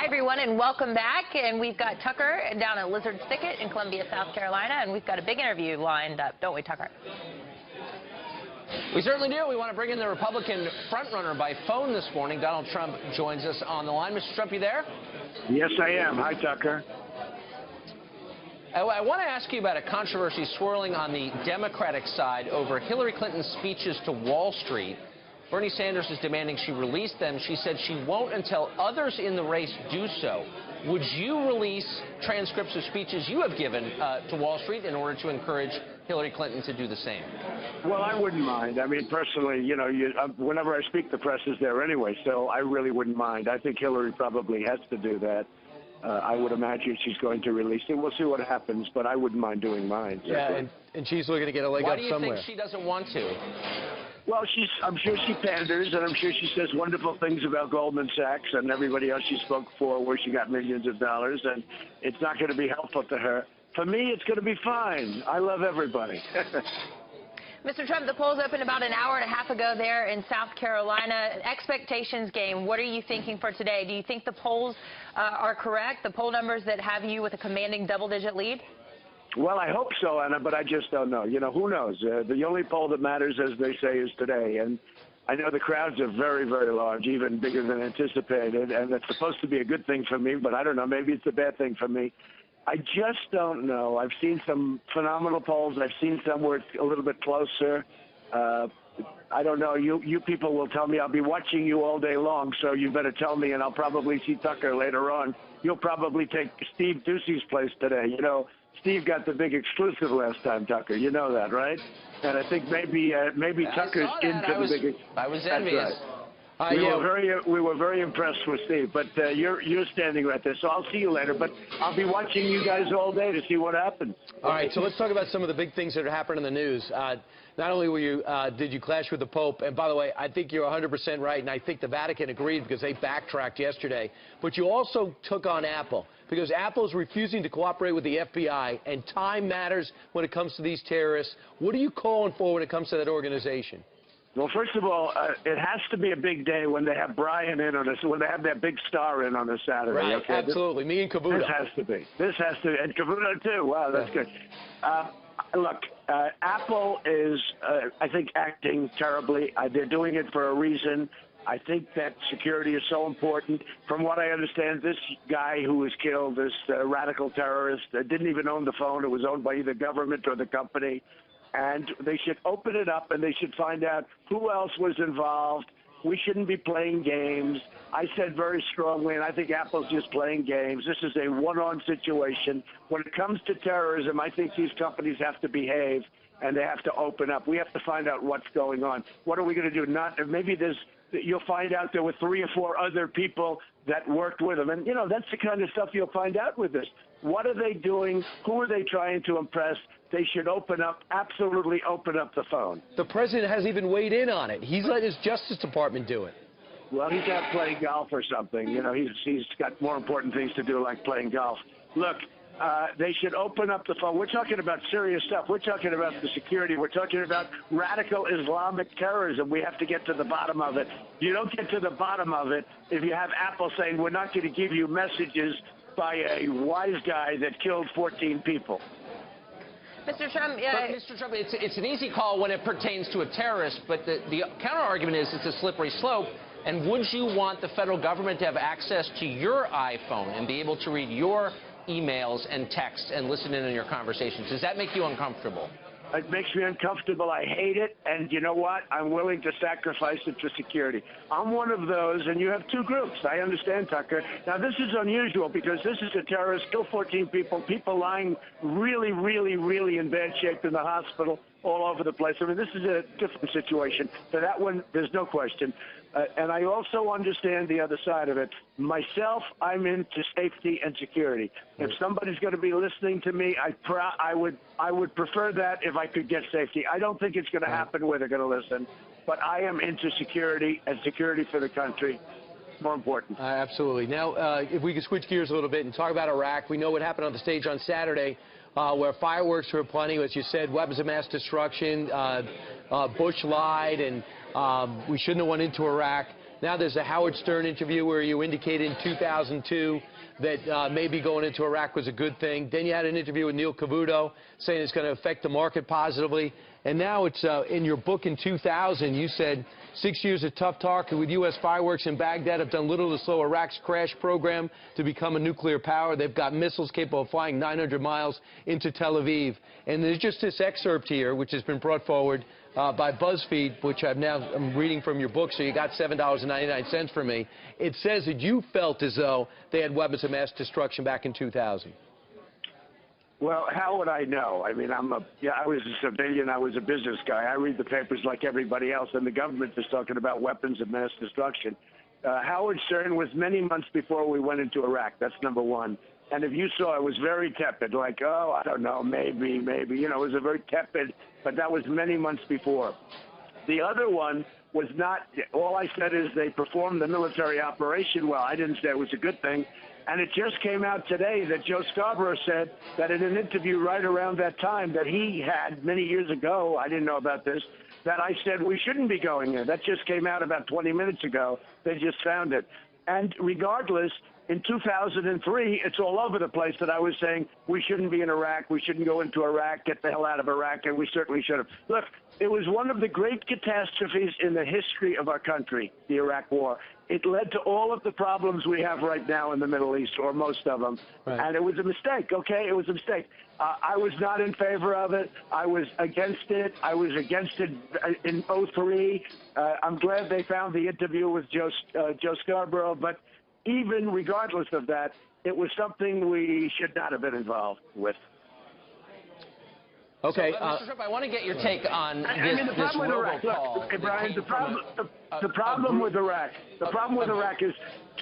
everyone, and welcome back. And we've got Tucker down at Lizard Thicket in Columbia, South Carolina, and we've got a big interview lined up, don't we, Tucker? We certainly do. We want to bring in the Republican frontrunner by phone this morning. Donald Trump joins us on the line. Mr. Trump, you there? Yes, I am. Hi, Tucker. I want to ask you about a controversy swirling on the Democratic side over Hillary Clinton's speeches to Wall Street. Bernie Sanders is demanding she release them. She said she won't until others in the race do so. Would you release transcripts of speeches you have given to Wall Street in order to encourage Hillary Clinton to do the same? Well, I wouldn't mind. I mean, personally, you know, whenever I speak, the press is there anyway, so I really wouldn't mind. I think Hillary probably has to do that. I would imagine she's going to release it. We'll see what happens, but I wouldn't mind doing mine. Yeah, and she's looking to get a leg up somewhere. Why do you think she doesn't want to? Well, I'm sure she panders, and I'm sure she says wonderful things about Goldman Sachs and everybody else she spoke for where she got millions of dollars, and it's not going to be helpful to her. For me, it's going to be fine. I love everybody. Mr. Trump, the polls opened about an hour and a half ago there in South Carolina. Expectations game, what are you thinking for today? Do you think the polls are correct, the poll numbers that have you with a commanding double-digit lead? Well, I hope so, Anna, but I just don't know. You know, who knows? The only poll that matters, as they say, is today. And I know the crowds are very, very large, even bigger than anticipated, and it's supposed to be a good thing for me, but I don't know. Maybe it's a bad thing for me. I just don't know. I've seen some phenomenal polls. I've seen some where it's a little bit closer. I don't know. You people will tell me. I'll be watching you all day long, so you better tell me, and I'll probably see Tucker later on. You'll probably take Steve Doocy's place today. You know, Steve got the big exclusive last time, Tucker. You know that, right? And I think maybe Tucker's into the big. I was envious. Right. We were very impressed with Steve, but you're standing right there, so I'll see you later. But I'll be watching you guys all day to see what happens. All right, so let's talk about some of the big things that are happening in the news. Not only were you did you clash with the Pope, and by the way, I think you're 100% right, and I think the Vatican agreed because they backtracked yesterday. But you also took on Apple because Apple is refusing to cooperate with the FBI, and time matters when it comes to these terrorists. What are you calling for when it comes to that organization? Well, first of all, it has to be a big day when they have Brian in on us, when they have that big star in on a Saturday. Right, okay? absolutely. Me and Cavuto. This has to be. This has to, and Cavuto too. Wow, that's good. Look, Apple is, I think, acting terribly. They're doing it for a reason. I think that security is so important. From what I understand, this guy who was killed, this radical terrorist, didn't even own the phone. It was owned by either government or the company. And they should open it up, and they should find out who else was involved. We shouldn't be playing games. I said very strongly, and I think Apple's just playing games. This is a one-on situation. When it comes to terrorism, I think these companies have to behave, and they have to open up. We have to find out what's going on. What are we going to do? Maybe you'll find out there were 3 or 4 other people that worked with them. And, you know, that's the kind of stuff you'll find out with this. What are they doing? Who are they trying to impress? They should open up, absolutely open up the phone. The president hasn't even weighed in on it. He's let his Justice Department do it. Well, he's out playing golf or something. You know, he's got more important things to do, like playing golf. Look, they should open up the phone. We're talking about serious stuff. We're talking about the security. We're talking about radical Islamic terrorism. We have to get to the bottom of it. You don't get to the bottom of it if you have Apple saying, we're not going to give you messages by a wise guy that killed 14 people. Mr. Trump, Mr. Trump, it's an easy call when it pertains to a terrorist, but the counter-argument is it's a slippery slope. And would you want the federal government to have access to your iPhone and be able to read your emails and texts and listen in on your conversations? Does that make you uncomfortable? It makes me uncomfortable. I hate it. And you know what? I'm willing to sacrifice it for security. I'm one of those, and you have 2 groups. I understand, Tucker. Now, this is unusual because this is a terrorist, killed 14 people lying really, really, really in bad shape in the hospital all over the place. I mean, this is a different situation. For that one, there's no question. And I also understand the other side of it. Myself, I'm into safety and security. If somebody's going to be listening to me, I would prefer that if I could get safety. I don't think it's going to happen where they're going to listen, but I am into security and security for the country. More important. Absolutely. Now, if we could switch gears a little bit and talk about Iraq. We know what happened on the stage on Saturday, where fireworks were plenty, as you said, weapons of mass destruction. Bush lied, and We shouldn't have went into Iraq. Now there's a Howard Stern interview where you indicated in 2002 that maybe going into Iraq was a good thing. Then you had an interview with Neil Cavuto saying it's going to affect the market positively. And now it's in your book in 2000, you said 6 years of tough talk with U.S. fireworks in Baghdad have done little to slow Iraq's crash program to become a nuclear power. They've got missiles capable of flying 900 miles into Tel Aviv. And there's just this excerpt here, which has been brought forward by BuzzFeed, which I'm reading from your book, so you got $7.99 for me. It says that you felt as though they had weapons of mass destruction back in 2000. Well, how would I know? I mean, I was a civilian. I was a business guy. I read the papers like everybody else, and the government is talking about weapons of mass destruction. Howard Stern was many months before we went into Iraq. That's number one. And if you saw, it was very tepid, like, oh, I don't know, maybe. You know, it was a very tepid, but that was many months before. The other one was not, all I said is they performed the military operation well. I didn't say it was a good thing. And it just came out today that Joe Scarborough said that in an interview right around that time that he had many years ago, I didn't know about this, that I said we shouldn't be going there. That just came out about 20 minutes ago. They just found it. And regardless, in 2003, it's all over the place that I was saying we shouldn't be in Iraq, we shouldn't go into Iraq, get the hell out of Iraq, and we certainly should have. Look, it was one of the great catastrophes in the history of our country, the Iraq War. It led to all of the problems we have right now in the Middle East, or most of them. Right. And it was a mistake, okay? It was a mistake. I was not in favor of it. I was against it. I was against it in 2003. I'm glad they found the interview with Joe Scarborough, but even regardless of that, it was something we should not have been involved with. Okay, so, Mr. Trump, I want to get your take on this robocall. Look, Brian, the problem with Iraq is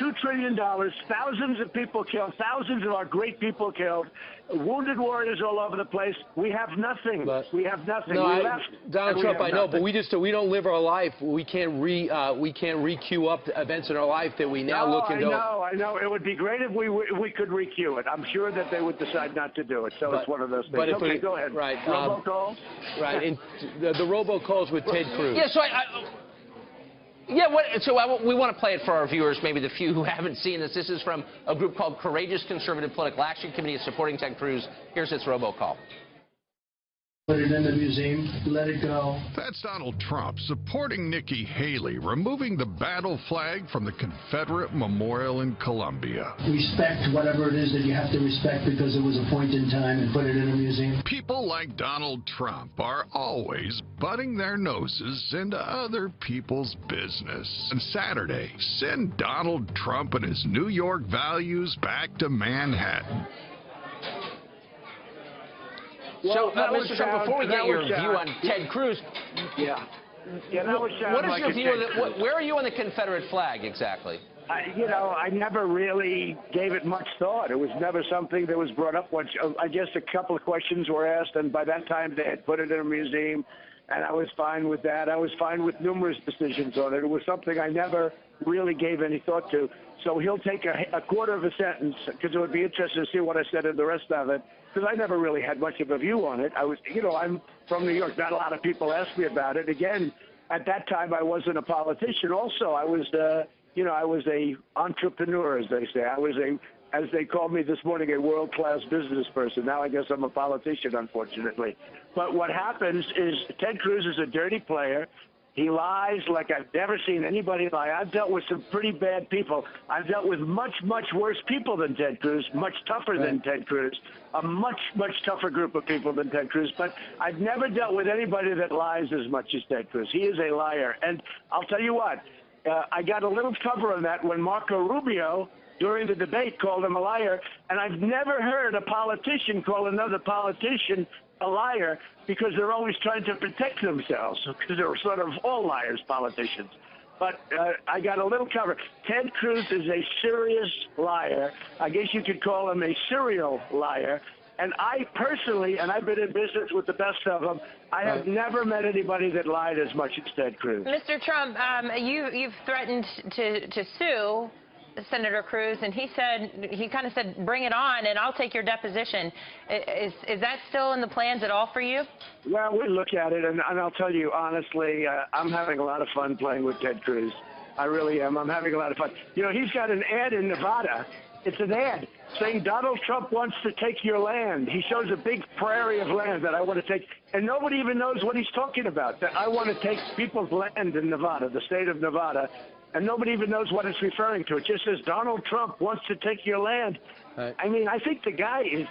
$2 trillion, thousands of people killed, thousands of our great people killed, wounded warriors all over the place. We have nothing. We have nothing. No, Donald Trump, I know, but we don't live our life. We can't re-queue up events in our life that we now look into. I know. It would be great if we could re-queue it. I'm sure that they would decide not to do it. So it's one of those things. But okay, go ahead. Right. Robocalls? Right. And the robocalls with Ted Cruz. Yeah. So we want to play it for our viewers, maybe the few who haven't seen this. This is from a group called Courageous Conservative Political Action Committee supporting Ted Cruz. Here's its robocall. Put it in the museum, let it go. That's Donald Trump supporting Nikki Haley, removing the battle flag from the Confederate Memorial in Columbia. Respect whatever it is that you have to respect because it was a point in time, and put it in a museum. People like Donald Trump are always butting their noses into other people's business. And Saturday, send Donald Trump and his New York values back to Manhattan. So, Mr. Trump, before we get your view on Ted Cruz, what is your view on where are you on the Confederate flag exactly? I never really gave it much thought. It was never something that was brought up much. I guess a couple of questions were asked, and by that time they had put it in a museum, and I was fine with that. I was fine with numerous decisions on it. It was something I never really gave any thought to. So he'll take a quarter of a sentence, because it would be interesting to see what I said in the rest of it, because I never really had much of a view on it. I'm from New York. Not a lot of people ask me about it. Again, at that time, I wasn't a politician. Also, I was a entrepreneur, as they say. I was as they called me this morning, a world-class business person. Now I guess I'm a politician, unfortunately. But what happens is Ted Cruz is a dirty player. He lies like I've never seen anybody lie. I've dealt with some pretty bad people. I've dealt with much, much worse people than Ted Cruz, much tougher than Ted Cruz, a much, much tougher group of people than Ted Cruz. But I've never dealt with anybody that lies as much as Ted Cruz. He is a liar. And I'll tell you what, I got a little cover on that when Marco Rubio, during the debate, called him a liar. And I've never heard a politician call another politician a liar, because they're always trying to protect themselves, because they're sort of all liars, politicians. But I got a little cover. Ted Cruz is a serious liar. I guess you could call him a serial liar. And I personally, and I've been in business with the best of them, I have never met anybody that lied as much as Ted Cruz. Mr. Trump, you've threatened to sue Senator Cruz, and he kind of said, bring it on, and I'll take your deposition. Is that still in the plans at all for you? Well, we look at it, and I'll tell you honestly, I'm having a lot of fun playing with Ted Cruz. I really am. I'm having a lot of fun. You know, he's got an ad in Nevada. It's an ad saying Donald Trump wants to take your land. He shows a big prairie of land that I want to take, and nobody even knows what he's talking about, that I want to take people's land in Nevada, the state of Nevada, and nobody even knows what it's referring to. It just says Donald Trump wants to take your land. Right. I mean, I think the guy is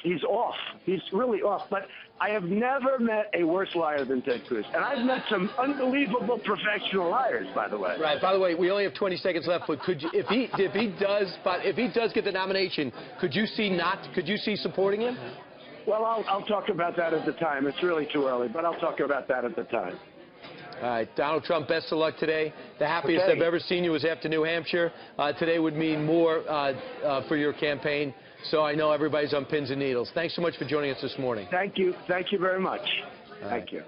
he's off. He's really off. But I have never met a worse liar than Ted Cruz. And I've met some unbelievable professional liars, by the way. Right. By the way, we only have 20 seconds left. But could you, if he does get the nomination, could you see supporting him? Well, I'll talk about that at the time. It's really too early, but I'll talk about that at the time. All right, Donald Trump, best of luck today. The happiest I've ever seen you was after New Hampshire. Today would mean more for your campaign, so I know everybody's on pins and needles. Thanks so much for joining us this morning. Thank you. Thank you very much. Thank you.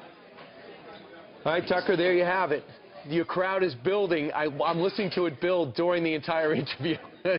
All right, Tucker, there you have it. Your crowd is building. I'm listening to it build during the entire interview.